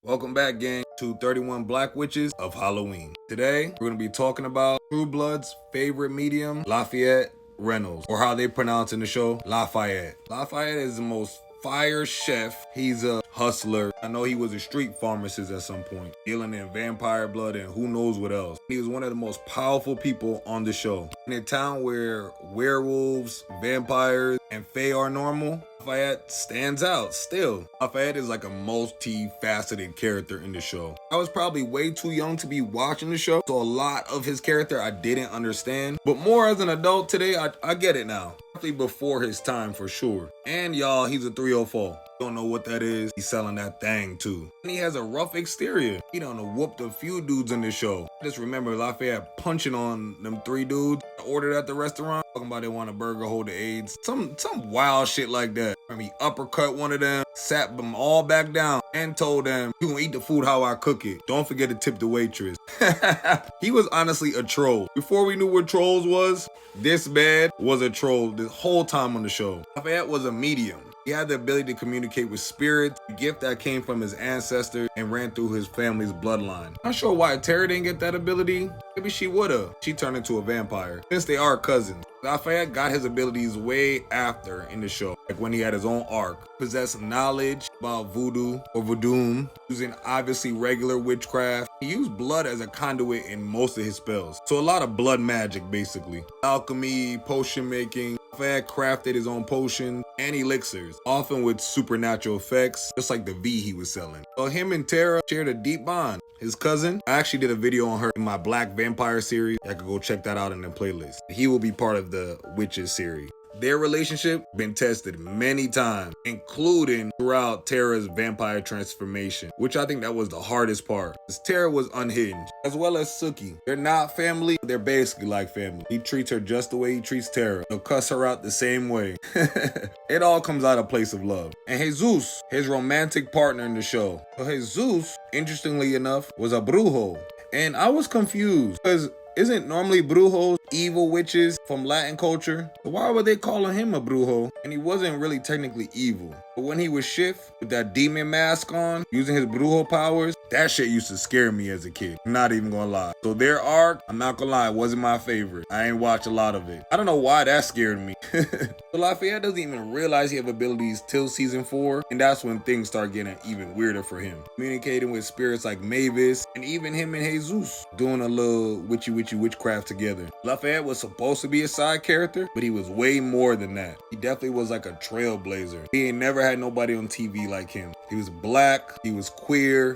Welcome back, gang, to 31 Black Witches of Halloween. Today, we're going to be talking about True Blood's favorite medium, Lafayette Reynolds, or how they pronounce in the show, Lafayette. Lafayette is the most fire chef. He's a hustler. I know he was a street pharmacist at some point, dealing in vampire blood and who knows what else. He was one of the most powerful people on the show. In a town where werewolves, vampires, and fae are normal, Lafayette stands out still. Lafayette is like a multi-faceted character in the show. I was probably way too young to be watching the show, so a lot of his character I didn't understand. But more as an adult today, I get it now. Definitely before his time for sure. And y'all, he's a 304. Don't know what that is. He's selling that thing too. And he has a rough exterior. He done whooped a few dudes in the show. I just remember Lafayette punching on them 3 dudes I ordered at the restaurant. Talking about they want a burger hold the AIDS. Some wild shit like that. I mean, uppercut one of them, sat them all back down, and told them, "You gonna eat the food how I cook it. Don't forget to tip the waitress." He was honestly a troll. Before we knew what trolls was, this man was a troll this whole time on the show. Lafayette was a medium. He had the ability to communicate with spirits, a gift that came from his ancestors and ran through his family's bloodline. Not sure why Tara didn't get that ability. Maybe she would've. She turned into a vampire, since they are cousins. Lafayette got his abilities way after in the show, like when he had his own arc. Possessed knowledge about voodoo or voodoo, using obviously regular witchcraft. He used blood as a conduit in most of his spells. So a lot of blood magic basically. Alchemy, potion making. Lafayette crafted his own potions and elixirs, often with supernatural effects, just like the V he was selling. So him and Tara shared a deep bond. His cousin, I actually did a video on her in my Black Vampire series. I could go check that out in the playlist. He will be part of the Witches series. Their relationship been tested many times, including throughout Tara's vampire transformation, which I think that was the hardest part, because Tara was unhinged, as well as Suki. They're not family, they're basically like family. He treats her just the way he treats Tara. He'll cuss her out the same way. It all comes out of a place of love. And Jesus, his romantic partner in the show. So Jesus, interestingly enough, was a brujo. And I was confused, because isn't normally brujos evil witches from Latin culture? So why were they calling him a brujo? And he wasn't really technically evil. But when he would shift with that demon mask on, using his brujo powers, that shit used to scare me as a kid. Not even gonna lie. So their arc, I'm not gonna lie, wasn't my favorite. I ain't watched a lot of it. I don't know why that scared me. So Lafayette doesn't even realize he have abilities till season 4. And that's when things start getting even weirder for him. Communicating with spirits like Mavis, and even him and Jesus doing a little witchy witchcraft together. Lafayette was supposed to be a side character, but he was way more than that. He definitely was like a trailblazer. He ain't never had nobody on TV like him. He was black, he was queer,